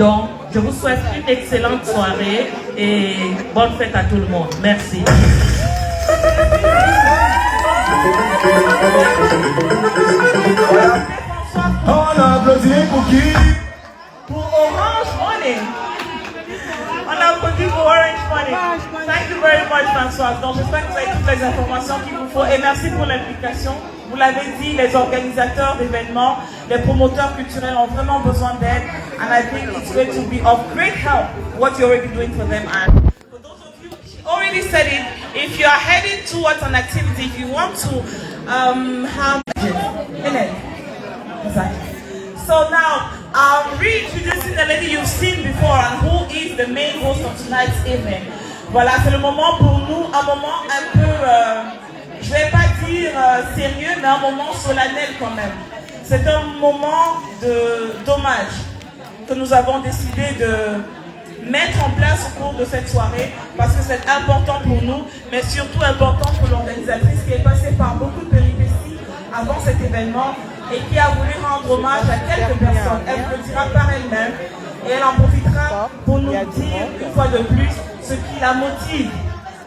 Donc, je vous souhaite une excellente soirée et bonne fête à tout le monde. Merci. On applaudit pour qui? Pour Orange Money. On applaudit pour Orange Money. Thank you very much, François. Donc, j'espère que vous avez toutes les informations qu'il vous faut et merci pour l'implication. Vous l'avez dit, les organisateurs d'événements, les promoteurs culturels ont vraiment besoin d'aide. And I think it's going to be of great help what you're already doing for them. And for those of you, she already said it, if you are heading towards an activity, if you want to have... Exactly. So now, reintroducing the lady you've seen before and who is the main host of tonight's evening. Voilà, c'est le moment pour nous, un moment un peu, je vais pas dire sérieux, mais un moment solennel quand même. C'est un moment d'hommage que nous avons décidé de mettre en place au cours de cette soirée parce que c'est important pour nous, mais surtout important pour l'organisatrice qui est passée par beaucoup de péripéties avant cet événement et qui a voulu rendre hommage à quelques personnes. Elle le dira par elle-même et elle en profitera pour nous dire une fois de plus ce qui la motive,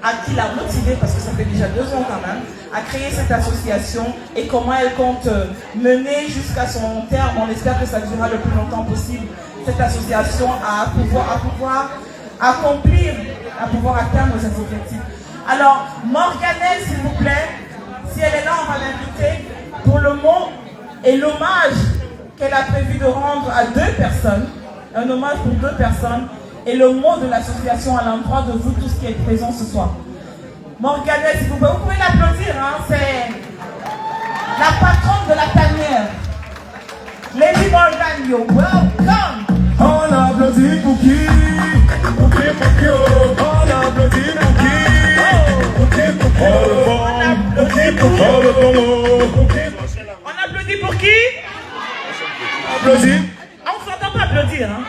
à qui l'a motivée, parce que ça fait déjà 2 ans quand même, à créer cette association et comment elle compte mener jusqu'à son terme. On espère que ça durera le plus longtemps possible, cette association, à pouvoir accomplir, à pouvoir atteindre ses objectifs. Alors, Morganelle, s'il vous plaît, si elle est là, on va l'inviter pour le mot et l'hommage qu'elle a prévu de rendre à 2 personnes, un hommage pour 2 personnes, et le mot de l'association à l'endroit de vous tous qui êtes présents ce soir. Morganelle, s'il vous plaît, vous pouvez l'applaudir, hein, c'est la patronne de la tanière. Lady Morgan, yo, welcome! On applaudit pour qui? Pour qui, pour qui? On applaudit pour qui? Pour qui, pour qui? Pour qui, pour qui? On applaudit pour qui? Applaudit. On ne s'entend pas applaudir, hein?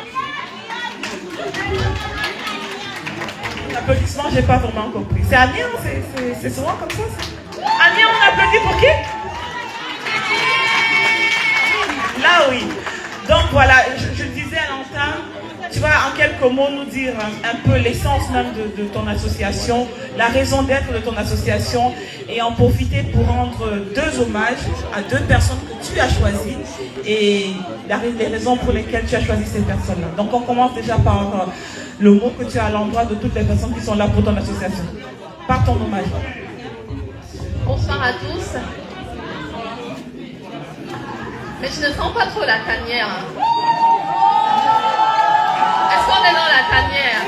L'applaudissement, j'ai pas vraiment compris. C'est Amiens, c'est souvent comme ça. Amiens, on applaudit pour qui? Là, oui. Donc voilà, je disais à l'entame, tu vas en quelques mots nous dire un peu l'essence même de ton association, la raison d'être de ton association et en profiter pour rendre 2 hommages à 2 personnes que tu as choisies et les raisons pour lesquelles tu as choisi ces personnes-là. Donc on commence déjà par le mot que tu as à l'endroit de toutes les personnes qui sont là pour ton association. Par ton hommage. Bonsoir à tous. Mais je ne sens pas trop la tanière. Est-ce qu'on est dans la tanière?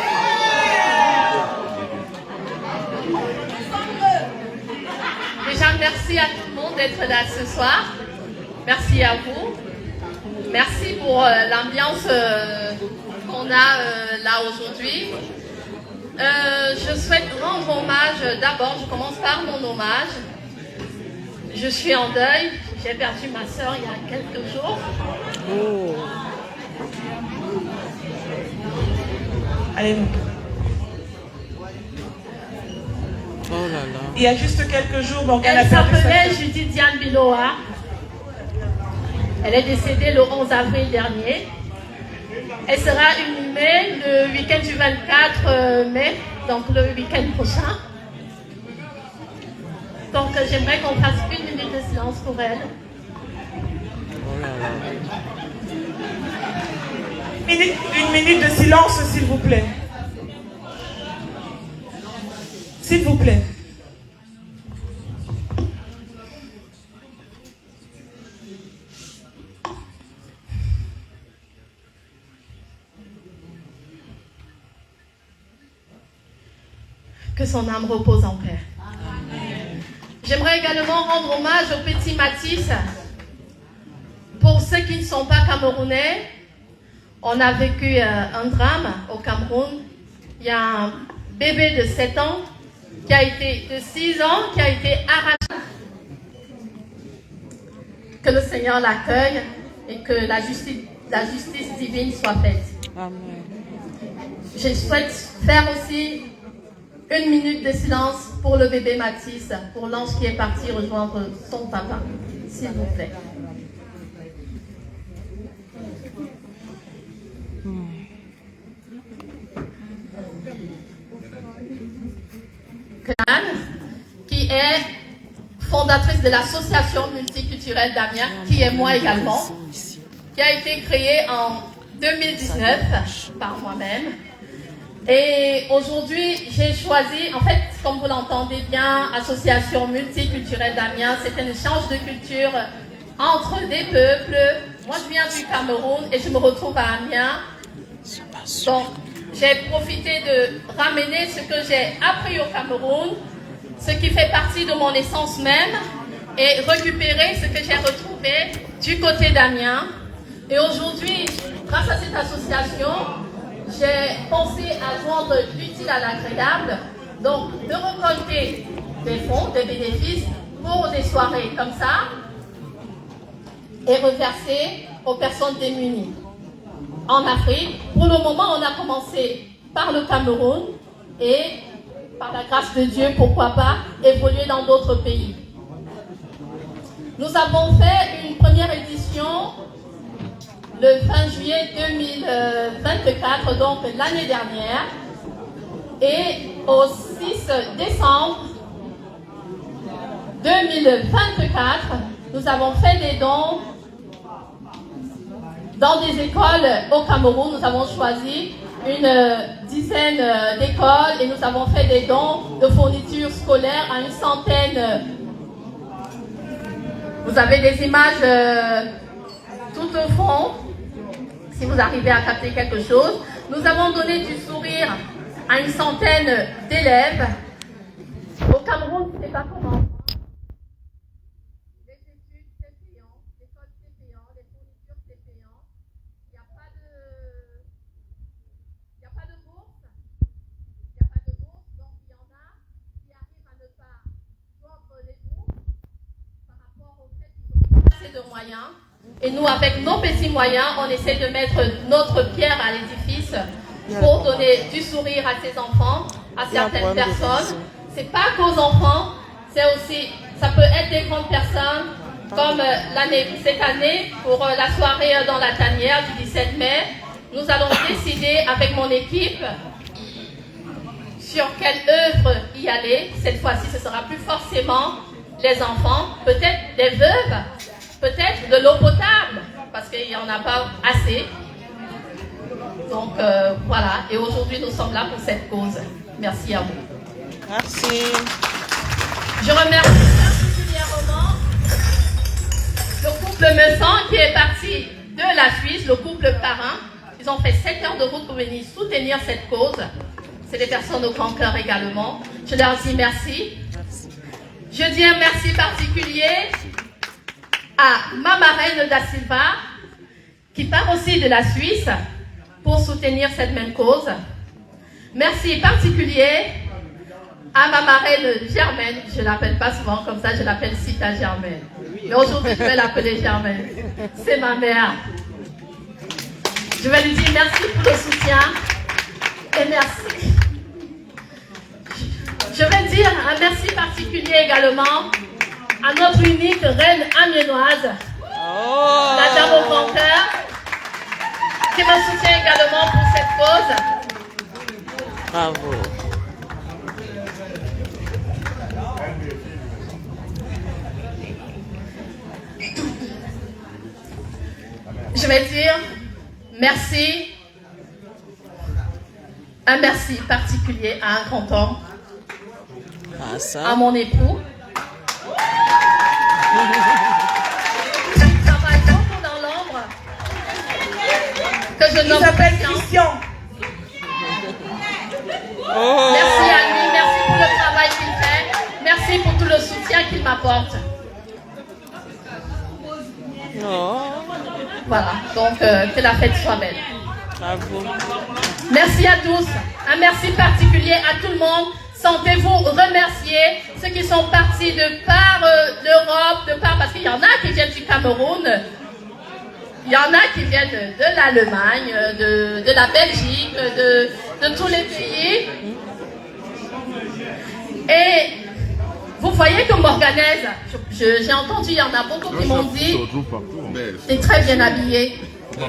Déjà, merci à tout le monde d'être là ce soir. Merci à vous. Merci pour l'ambiance qu'on a là aujourd'hui. Je souhaite rendre hommage. D'abord, je commence par mon hommage. Je suis en deuil. J'ai perdu ma soeur il y a quelques jours. Oh. Allez, oh là là. Il y a juste quelques jours, Morgane Elle s'appelait Judith Diane Biloa. Elle est décédée le 11 avril dernier. Elle sera inhumée le week-end du 24 mai, donc le week-end prochain. Donc j'aimerais qu'on fasse 1 minute de silence pour elle. Oh là là. Une minute de silence, s'il vous plaît. S'il vous plaît. Que son âme repose en paix. J'aimerais également rendre hommage au petit Mathis. Pour ceux qui ne sont pas camerounais, on a vécu un drame au Cameroun. Il y a un bébé de 7 ans, de 6 ans, qui a été arraché. Que le Seigneur l'accueille et que la justice divine soit faite. Amen. Je souhaite faire aussi 1 minute de silence pour le bébé Mathis, pour l'ange qui est parti rejoindre son papa, s'il vous plaît. fondatrice de l'association multiculturelle d'Amiens, qui est moi également, qui a été créée en 2019 par moi-même. Et aujourd'hui, j'ai choisi, en fait, comme vous l'entendez bien, association multiculturelle d'Amiens, c'est un échange de culture entre des peuples. Moi, je viens du Cameroun et je me retrouve à Amiens. Donc, j'ai profité de ramener ce que j'ai appris au Cameroun, ce qui fait partie de mon essence même, et récupérer ce que j'ai retrouvé du côté d'Amiens. Et aujourd'hui, grâce à cette association, j'ai pensé à joindre l'utile à l'agréable, donc de récolter des fonds, des bénéfices pour des soirées comme ça et reverser aux personnes démunies. En Afrique, pour le moment, on a commencé par le Cameroun et par la grâce de Dieu, pourquoi pas, évoluer dans d'autres pays. Nous avons fait une première édition le 20 juillet 2024, donc l'année dernière, et au 6 décembre 2024, nous avons fait des dons dans des écoles au Cameroun. Nous avons choisi une dizaine d'écoles et nous avons fait des dons de fournitures scolaires à une centaine. Vous avez des images tout au fond, si vous arrivez à capter quelque chose. Nous avons donné du sourire à une centaine d'élèves. Au Cameroun, ce n'est pas comment. Les études, c'est payant. L'école, c'est payant. Les fournitures, c'est payant. Il n'y a pas de bourse. Il n'y a pas de bourse. Donc, il y en a qui arrivent à ne pas vendre les bourses par rapport au fait qu'ils n'ont pas assez de moyens. Et nous, avec nos petits moyens, on essaie de mettre notre pierre à l'édifice pour donner du sourire à ces enfants, à certaines personnes. C'est pas qu'aux enfants, c'est aussi, ça peut être des grandes personnes, comme cette année, pour la soirée dans la tanière du 17 mai, nous allons décider avec mon équipe sur quelle œuvre y aller. Cette fois-ci, ce sera plus forcément les enfants, peut-être des veuves, peut-être de l'eau potable, parce qu'il n'y en a pas assez. Donc voilà, et aujourd'hui nous sommes là pour cette cause. Merci à vous. Merci. Je remercie particulièrement le couple Meussan qui est parti de la Suisse, le couple parrain. Ils ont fait 7 heures de route pour venir soutenir cette cause. C'est des personnes au grand cœur également. Je leur dis merci. Je dis un merci particulier à Mama Reine da Silva, qui part aussi de la Suisse pour soutenir cette même cause. Merci particulier à ma marraine Germaine. Je ne l'appelle pas souvent comme ça, je l'appelle Sita Germaine. Mais aujourd'hui, je vais l'appeler Germaine. C'est ma mère. Je vais lui dire merci pour le soutien et merci. Je vais dire un merci particulier également à notre unique reine amiénoise, la dame au grand cœur, qui me soutient également pour cette cause. Bravo. Je vais dire merci, un merci particulier à un grand homme, Ah, ça. à mon époux. Il travaille beaucoup dans l'ombre, que je nomme Il s'appelle Christian. Christian. Oh. Merci à lui, merci pour le travail qu'il fait, merci pour tout le soutien qu'il m'apporte. Oh. Voilà, donc que la fête soit belle. Bravo. Merci à tous, un merci particulier à tout le monde. Sentez-vous remercier ceux qui sont partis de par l'Europe, parce qu'il y en a qui viennent du Cameroun, il y en a qui viennent de l'Allemagne, de la Belgique, de tous les pays. Et vous voyez que Morganaise, j'ai entendu, il y en a beaucoup qui m'ont dit, t'es très bien habillée. Ça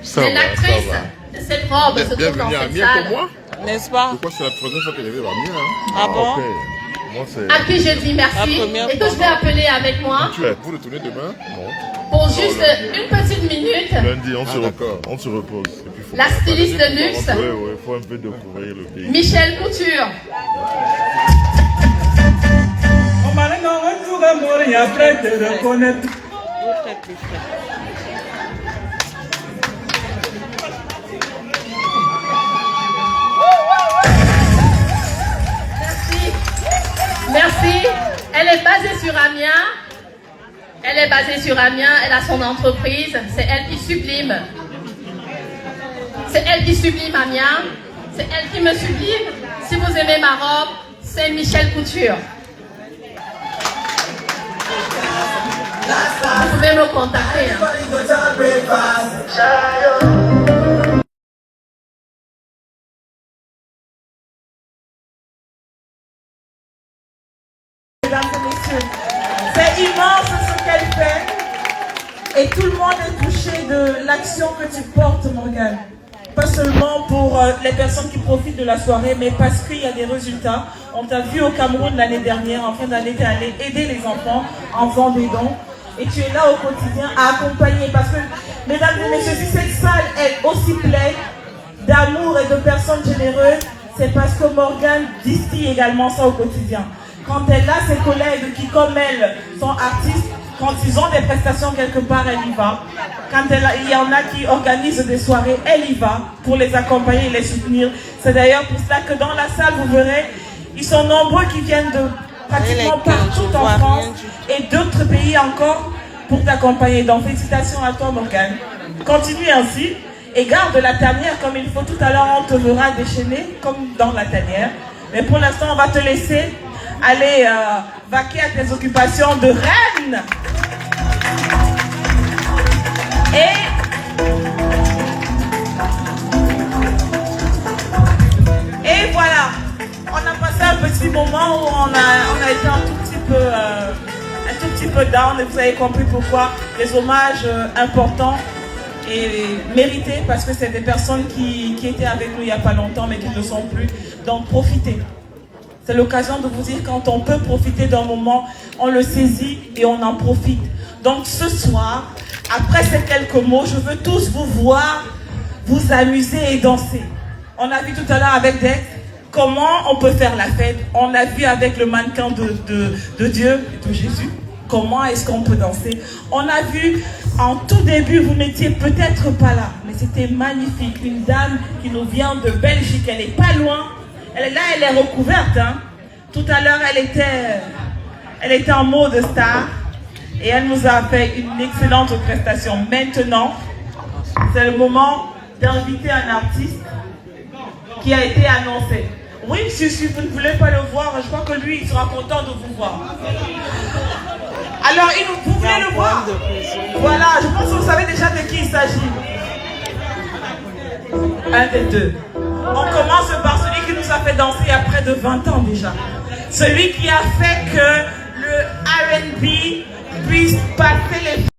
C'est va, l'actrice ça va. de cette robe se trouve dans Bienvenue à cette Amiens salle. pour moi. N'est-ce pas? Je crois que c'est la première fois qu'elle est la mienne. Hein? Ah bon? Ok. Moi, c'est. À qui je dis merci La première et que je vais appeler avec moi Tu es pour retourner demain? Non. pour juste une petite minute. Lundi, on se repose. Et puis, faut La styliste de luxe, Oui, oui, il faut un peu découvrir le pays. Michel Couture. L'autre est plus frais. Merci. Elle est basée sur Amiens. Elle est basée sur Amiens. Elle a son entreprise. C'est elle qui sublime. C'est elle qui sublime Amiens. C'est elle qui me sublime. Si vous aimez ma robe, c'est Michel Couture. Vous pouvez me contacter. Mesdames et messieurs, c'est immense ce qu'elle fait et tout le monde est touché de l'action que tu portes, Morgane. Pas seulement pour les personnes qui profitent de la soirée, mais parce qu'il y a des résultats. On t'a vu au Cameroun l'année dernière, en fin d'année, tu es allé aider les enfants en faisant des dons. Et tu es là au quotidien à accompagner. Parce que, mesdames et messieurs, si cette salle est aussi pleine d'amour et de personnes généreuses, c'est parce que Morgane distille également ça au quotidien. Quand elle a ses collègues qui, comme elle, sont artistes, quand ils ont des prestations quelque part, elle y va. Quand il y en a qui organisent des soirées, elle y va pour les accompagner et les soutenir. C'est d'ailleurs pour cela que dans la salle, vous verrez, ils sont nombreux qui viennent de pratiquement partout en France et d'autres pays encore pour t'accompagner. Donc félicitations à toi, Morgane. Continue ainsi et garde la tanière comme il faut. Tout à l'heure, on te verra déchaîner comme dans la tanière. Mais pour l'instant, on va te laisser aller vaquer à tes occupations de reine. Et voilà, on a passé un petit moment où on a été un tout petit peu down et vous avez compris pourquoi. Les hommages importants et mérités parce que c'est des personnes qui étaient avec nous il n'y a pas longtemps mais qui ne sont plus. Donc profitez. C'est l'occasion de vous dire quand on peut profiter d'un moment, on le saisit et on en profite. Donc ce soir, après ces quelques mots, je veux tous vous voir, vous amuser et danser. On a vu tout à l'heure avec Dex comment on peut faire la fête. On a vu avec le mannequin de Dieu, de Jésus, comment est-ce qu'on peut danser. On a vu en tout début, vous n'étiez peut-être pas là, mais c'était magnifique. Une dame qui nous vient de Belgique, elle n'est pas loin. Elle est là, elle est recouverte. Hein. Tout à l'heure, elle était en mode star et elle nous a fait une excellente prestation. Maintenant, c'est le moment d'inviter un artiste qui a été annoncé. Oui, si vous ne voulez pas le voir, je crois que lui, il sera content de vous voir. Alors, vous voulez le voir? Voilà, je pense que vous savez déjà de qui il s'agit. Un des deux. On commence par celui qui nous a fait danser il y a près de 20 ans déjà. Celui qui a fait que le R&B puisse passer les